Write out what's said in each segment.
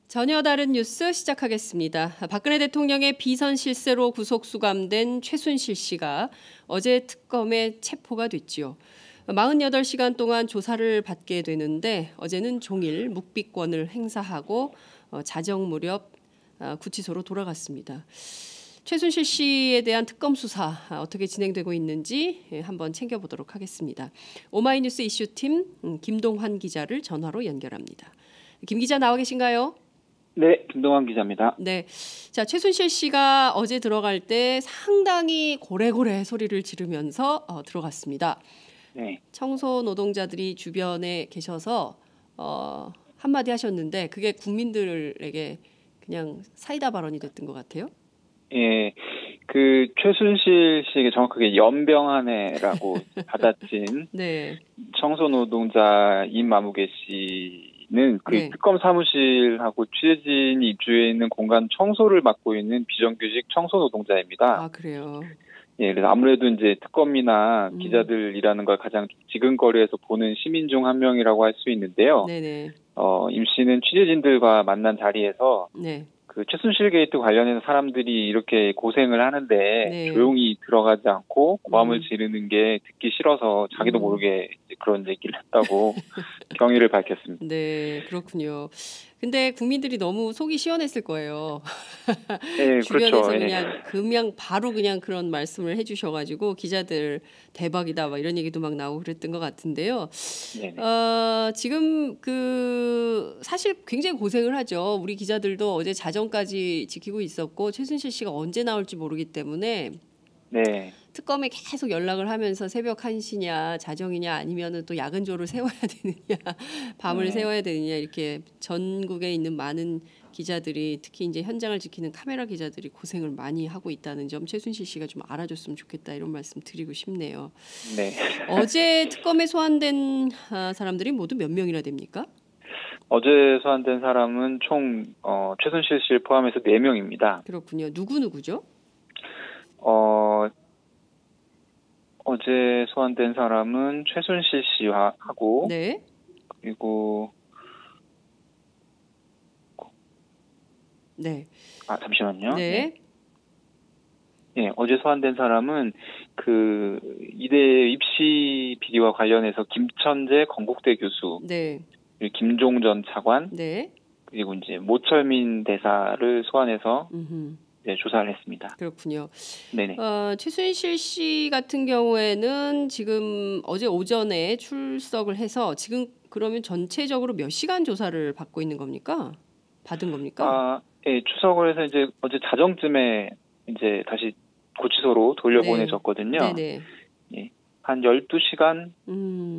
전혀 다른 뉴스 시작하겠습니다. 박근혜 대통령의 비선 실세로 구속 수감된 최순실 씨가 어제 특검에 체포가 됐지요. 48시간 동안 조사를 받게 되는데 어제는 종일 묵비권을 행사하고 자정 무렵 구치소로 돌아갔습니다. 최순실 씨에 대한 특검 수사 어떻게 진행되고 있는지 한번 챙겨보도록 하겠습니다. 오마이뉴스 이슈팀 김동환 기자를 전화로 연결합니다. 김 기자 나와 계신가요? 네, 김동환 기자입니다. 네, 자 최순실 씨가 어제 들어갈 때 상당히 고래고래 소리를 지르면서 들어갔습니다. 네. 청소 노동자들이 주변에 계셔서 한마디 하셨는데 그게 국민들에게 그냥 사이다 발언이 됐던 것 같아요. 예, 그 최순실 씨에게 정확하게 연병하네라고 받아친 네. 청소 노동자 임마무개 씨는 그 네. 특검 사무실하고 취재진이 입주해 있는 공간 청소를 맡고 있는 비정규직 청소 노동자입니다. 아, 그래요. 예, 그래서 아무래도 이제 특검이나 기자들이라는 걸 가장 지근거리에서 보는 시민 중 한 명이라고 할 수 있는데요. 네네. 임 씨는 취재진들과 만난 자리에서 네. 그 최순실 게이트 관련해서 사람들이 이렇게 고생을 하는데 네. 조용히 들어가지 않고 고함을 지르는 게 듣기 싫어서 자기도 모르게 그런 얘기를 했다고 경위를 밝혔습니다. 네, 그렇군요. 근데 국민들이 너무 속이 시원했을 거예요. 네, 주변에서 그렇죠. 그냥 바로 그냥 그런 말씀을 해주셔가지고 기자들 대박이다 막 이런 얘기도 막 나오고 그랬던 것 같은데요. 지금 사실 굉장히 고생을 하죠. 우리 기자들도 어제 자정까지 지키고 있었고 최순실 씨가 언제 나올지 모르기 때문에 네. 특검에 계속 연락을 하면서 새벽 1시냐 자정이냐 아니면은 또 야근조를 세워야 되느냐 밤을 새워야 되느냐 이렇게 전국에 있는 많은 기자들이 특히 이제 현장을 지키는 카메라 기자들이 고생을 많이 하고 있다는 점 최순실 씨가 좀 알아줬으면 좋겠다 이런 말씀 드리고 싶네요. 네. 어제 특검에 소환된 사람들이 모두 몇 명이나 됩니까? 어제 소환된 사람은 총 최순실 씨를 포함해서 4명입니다. 그렇군요. 누구죠? 어제 소환된 사람은 최순실 씨하고 네. 그리고 네. 잠시만요. 네. 예, 어제 소환된 사람은 그 이대 입시 비리와 관련해서 김천재 건국대 교수, 네. 그리고 김종전 차관, 네. 그리고 이제 모철민 대사를 소환해서 조사를 했습니다. 그렇군요. 네네. 최순실 씨 같은 경우에는 지금 어제 오전에 출석을 해서 지금 그러면 전체적으로 몇 시간 조사를 받고 있는 겁니까? 받은 겁니까? 예, 출석을 해서 이제 어제 자정쯤에 이제 다시 구치소로 돌려보내졌거든요. 네네. 예, 한 12시간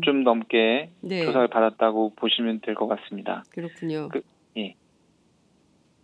좀 넘게 조사를 받았다고 보시면 될 것 같습니다. 그렇군요. 예.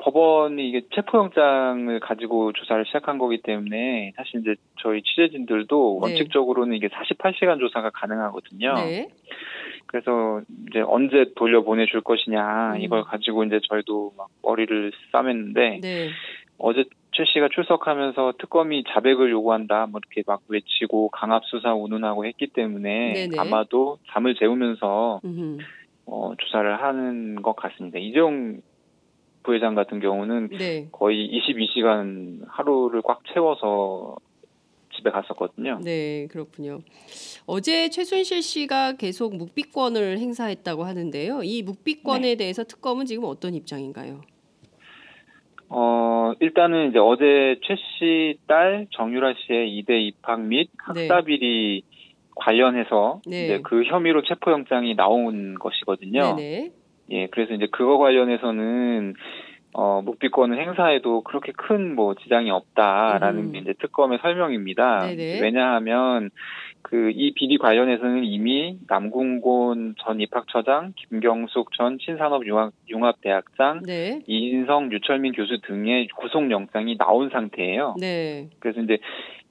법원이 이게 체포영장을 가지고 조사를 시작한 거기 때문에 사실 이제 저희 취재진들도 원칙적으로는 이게 48시간 조사가 가능하거든요. 네. 그래서 이제 언제 돌려보내줄 것이냐 이걸 가지고 이제 저희도 막 머리를 싸맸는데 어제 최 씨가 출석하면서 특검이 자백을 요구한다 뭐 이렇게 막 외치고 강압수사 운운하고 했기 때문에 아마도 잠을 재우면서 조사를 하는 것 같습니다. 이재용 부회장 같은 경우는 거의 22시간 하루를 꽉 채워서 집에 갔었거든요. 네, 그렇군요. 어제 최순실 씨가 계속 묵비권을 행사했다고 하는데요. 이 묵비권에 대해서 특검은 지금 어떤 입장인가요? 일단은 이제 어제 최 씨 딸 정유라 씨의 이대 입학 및 학사 비리 관련해서 이제 그 혐의로 체포영장이 나온 것이거든요. 예, 그래서 이제 그거 관련해서는 묵비권을 행사해도 그렇게 큰 뭐 지장이 없다라는 게 이제 특검의 설명입니다. 왜냐하면 이 비리 관련해서는 이미 남궁곤 전 입학처장, 김경숙 전 신산업융합대학장, 이인성, 유철민 교수 등의 구속영장이 나온 상태예요. 그래서 이제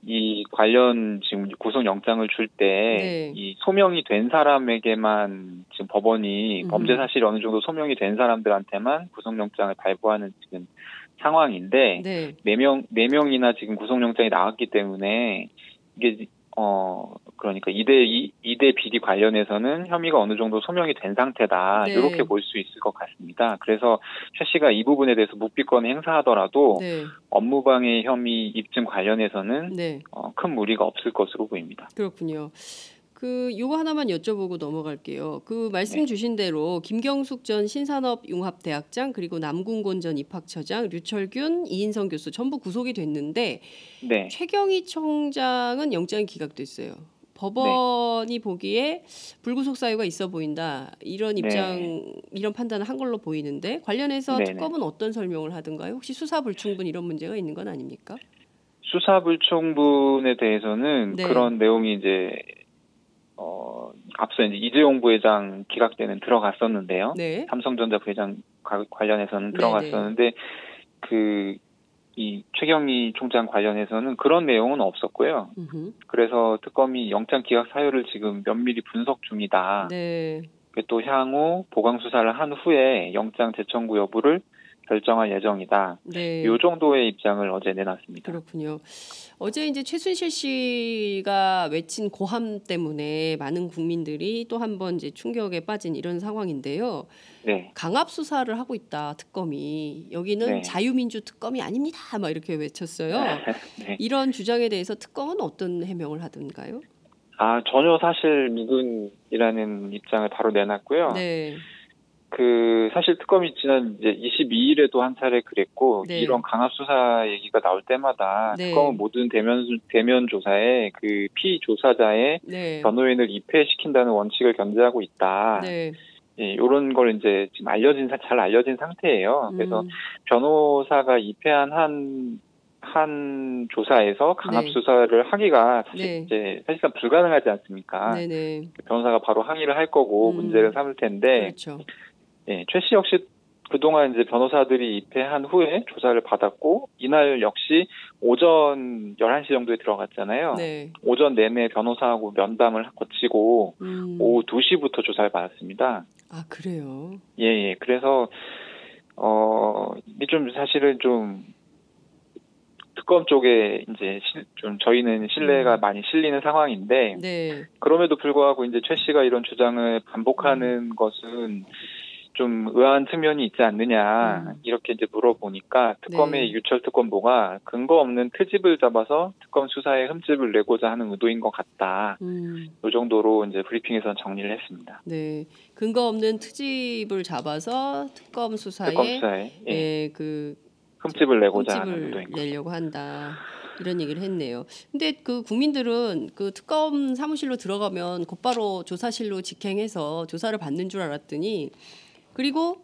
이 관련 지금 구속영장을 줄 때 이 소명이 된 사람에게만 지금 법원이 범죄 사실이 어느 정도 소명이 된 사람들한테만 구속영장을 발부하는 지금 상황인데 네 명이나 지금 구속영장이 나왔기 때문에 이게 그러니까 이대 비리 관련해서는 혐의가 어느 정도 소명이 된 상태다. 네. 이렇게 볼 수 있을 것 같습니다. 그래서 최 씨가 이 부분에 대해서 묵비권을 행사하더라도 네. 업무방해 혐의 입증 관련해서는 네. 큰 무리가 없을 것으로 보입니다. 그렇군요. 요거 하나만 여쭤보고 넘어갈게요. 말씀 주신 대로 김경숙 전 신산업융합대학장 그리고 남궁곤 전 입학처장, 류철균, 이인성 교수 전부 구속이 됐는데 네. 최경희 총장은 영장이 기각됐어요. 법원이 보기에 불구속 사유가 있어 보인다. 이런 이런 판단을 한 걸로 보이는데 관련해서 특검은 어떤 설명을 하던가요? 혹시 수사불충분 이런 문제가 있는 건 아닙니까? 수사불충분에 대해서는 그런 내용이 이제 앞서 이제 이재용 부회장 기각 때는 들어갔었는데요. 삼성전자 부회장 관련해서는 들어갔었는데 이 최경희 총장 관련해서는 그런 내용은 없었고요. 그래서 특검이 영장 기각 사유를 지금 면밀히 분석 중이다. 또 향후 보강 수사를 한 후에 영장 재청구 여부를 결정할 예정이다. 이 정도의 입장을 어제 내놨습니다. 그렇군요. 어제 이제 최순실 씨가 외친 고함 때문에 많은 국민들이 또 한 번 이제 충격에 빠진 이런 상황인데요. 강압 수사를 하고 있다 특검이. 여기는 자유민주 특검이 아닙니다. 막 이렇게 외쳤어요. 이런 주장에 대해서 특검은 어떤 해명을 하던가요? 전혀 사실 미군이라는 입장을 바로 내놨고요. 사실 특검이 지난 이제 22일에도 한 차례 그랬고, 이런 강압 수사 얘기가 나올 때마다 특검은 모든 대면 조사에 피의 조사자의 변호인을 입회시킨다는 원칙을 견제하고 있다. 이런 걸 이제 지금 잘 알려진 상태예요. 그래서 변호사가 입회한 한 조사에서 강압 수사를 하기가 사실상 불가능하지 않습니까? 변호사가 바로 항의를 할 거고 문제를 삼을 텐데, 최 씨 역시 그동안 이제 변호사들이 입회한 후에 조사를 받았고, 이날 역시 오전 11시 정도에 들어갔잖아요. 오전 내내 변호사하고 면담을 거치고, 오후 2시부터 조사를 받았습니다. 그래요? 그래서, 이게 좀 사실은 좀, 특검 쪽에 이제 좀 저희는 신뢰가 많이 실리는 상황인데, 그럼에도 불구하고 이제 최 씨가 이런 주장을 반복하는 것은 좀 의아한 측면이 있지 않느냐 이렇게 이제 물어보니까 특검의 유철 특검보가 근거 없는 트집을 잡아서 특검 수사에 흠집을 내고자 하는 의도인 것 같다. 이 정도로 이제 브리핑에서 정리를 했습니다. 근거 없는 트집을 잡아서 특검 수사에 흠집을 내고자 하는 의도인 내려고 한다. 이런 얘기를 했네요. 근데 국민들은 특검 사무실로 들어가면 곧바로 조사실로 직행해서 조사를 받는 줄 알았더니, 그리고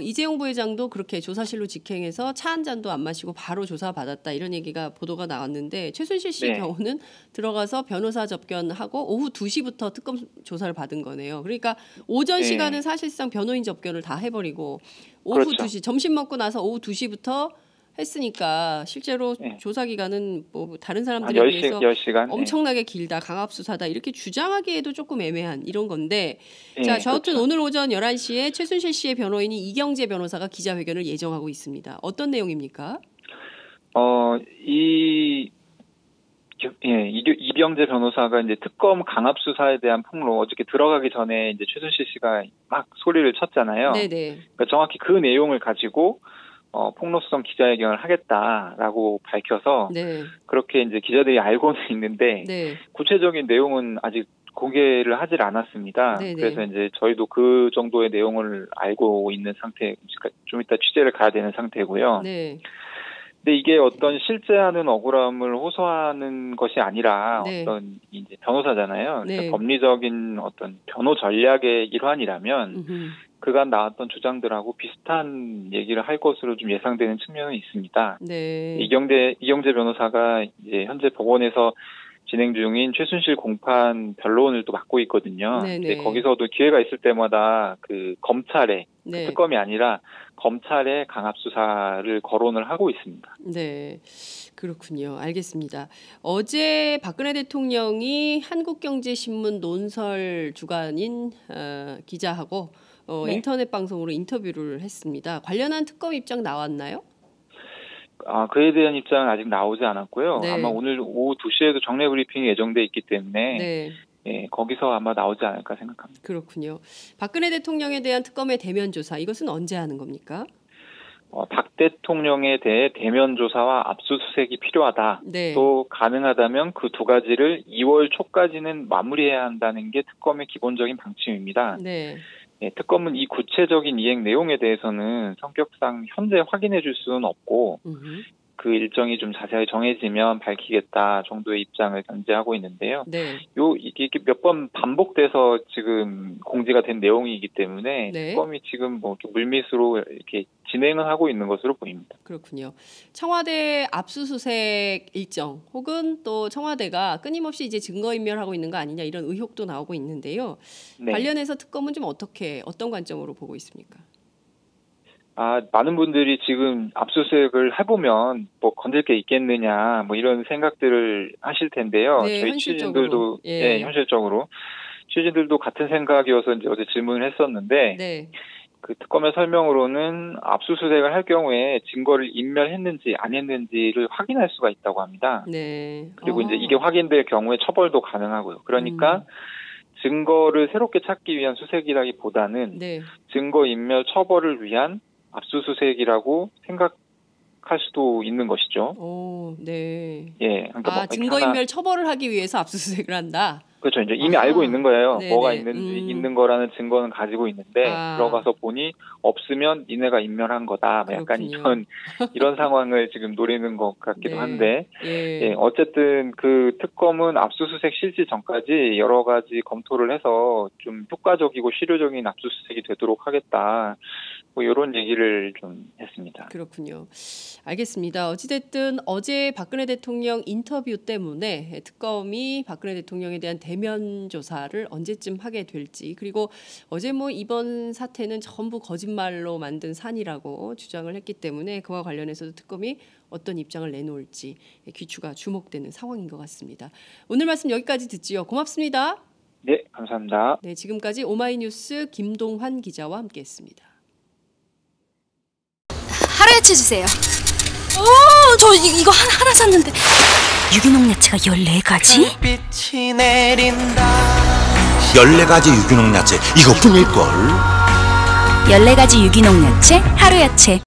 이재용 부회장도 그렇게 조사실로 직행해서 차 한 잔도 안 마시고 바로 조사받았다 이런 얘기가 보도가 나왔는데, 최순실 씨 경우는 들어가서 변호사 접견하고 오후 2시부터 특검 조사를 받은 거네요. 그러니까 오전 시간은 사실상 변호인 접견을 다 해버리고 오후 2시 점심 먹고 나서 오후 2시부터 했으니까 실제로 조사 기간은 뭐 다른 사람들에 비해서 10시간? 엄청나게 길다, 강압 수사다 이렇게 주장하기에도 조금 애매한 이런 건데, 자, 아무튼 오늘 오전 11시에 최순실 씨의 변호인이 이경재 변호사가 기자회견을 예정하고 있습니다. 어떤 내용입니까? 이경재 변호사가 이제 특검 강압 수사에 대한 폭로, 어저께 들어가기 전에 이제 최순실 씨가 막 소리를 쳤잖아요. 그러니까 정확히 그 내용을 가지고 폭로성 기자회견을 하겠다라고 밝혀서 그렇게 이제 기자들이 알고는 있는데 구체적인 내용은 아직 공개를 하질 않았습니다. 그래서 이제 저희도 그 정도의 내용을 알고 있는 상태, 좀 이따 취재를 가야 되는 상태고요. 근데 이게 어떤 실제 하는 억울함을 호소하는 것이 아니라 어떤 이제 변호사잖아요. 그러니까 법리적인 어떤 변호 전략의 일환이라면 그간 나왔던 주장들하고 비슷한 얘기를 할 것으로 좀 예상되는 측면은 있습니다. 이경재 변호사가 이제 현재 법원에서 진행 중인 최순실 공판 변론을 또 맡고 있거든요. 근데 거기서도 기회가 있을 때마다 검찰에 특검이 아니라 검찰의 강압 수사를 거론을 하고 있습니다. 그렇군요. 알겠습니다. 어제 박근혜 대통령이 한국경제신문 논설 주간인 기자하고 인터넷 방송으로 인터뷰를 했습니다. 관련한 특검 입장 나왔나요? 그에 대한 입장은 아직 나오지 않았고요. 네. 아마 오늘 오후 2시에도 정례 브리핑이 예정돼 있기 때문에 네. 예, 거기서 아마 나오지 않을까 생각합니다. 그렇군요. 박근혜 대통령에 대한 특검의 대면 조사, 이것은 언제 하는 겁니까? 박 대통령에 대해 대면 조사와 압수수색이 필요하다. 네. 또 가능하다면 그 두 가지를 2월 초까지는 마무리해야 한다는 게 특검의 기본적인 방침입니다. 네. 예, 특검은 이 구체적인 이행 내용에 대해서는 성격상 현재 확인해 줄 수는 없고 그 일정이 좀 자세하게 정해지면 밝히겠다 정도의 입장을 견지하고 있는데요. 네. 이게 몇 번 반복돼서 지금 공지가 된 내용이기 때문에 네. 특검이 지금 뭐 물밑으로 이렇게 진행을 하고 있는 것으로 보입니다. 그렇군요. 청와대 압수수색 일정 혹은 또 청와대가 끊임없이 이제 증거인멸하고 있는 거 아니냐 이런 의혹도 나오고 있는데요. 네. 관련해서 특검은 좀 어떤 관점으로 보고 있습니까? 많은 분들이 지금 압수수색을 해보면 뭐 건들 게 있겠느냐 뭐 이런 생각들을 하실 텐데요. 네, 저희 취재진들도 현실적으로 취재진들도 같은 생각이어서 이제 어제 질문을 했었는데 네. 그 특검의 설명으로는 압수수색을 할 경우에 증거를 인멸했는지 안 했는지를 확인할 수가 있다고 합니다. 네. 그리고 이제 이게 확인될 경우에 처벌도 가능하고요. 그러니까 증거를 새롭게 찾기 위한 수색이라기보다는 네. 증거 인멸 처벌을 위한 압수수색이라고 생각할 수도 있는 것이죠. 오, 네. 예, 그러니까 증거인멸 처벌을 하기 위해서 압수수색을 한다. 그렇죠. 이제 이미 알고 있는 거예요. 네네. 뭐가 있는 거라는 증거는 가지고 있는데 들어가서 보니 없으면 니네가 인멸한 거다. 약간 이런 상황을 지금 노리는 것 같기도 한데 예, 어쨌든 그 특검은 압수수색 실시 전까지 여러 가지 검토를 해서 좀 효과적이고 실효적인 압수수색이 되도록 하겠다. 뭐 이런 얘기를 좀 했습니다. 그렇군요. 알겠습니다. 어찌됐든 어제 박근혜 대통령 인터뷰 때문에 특검이 박근혜 대통령에 대한 대면 조사를 언제쯤 하게 될지, 그리고 어제 뭐 이번 사태는 전부 거짓말로 만든 산이라고 주장을 했기 때문에 그와 관련해서도 특검이 어떤 입장을 내놓을지 귀추가 주목되는 상황인 것 같습니다. 오늘 말씀 여기까지 듣지요. 고맙습니다. 네, 감사합니다. 네, 지금까지 오마이뉴스 김동환 기자와 함께했습니다. 하루야채 주세요. 저 이거 하나 샀는데 유기농 야채가 14가지? 14가지 유기농 야채 이것뿐일걸. 14가지 유기농 야채 하루야채.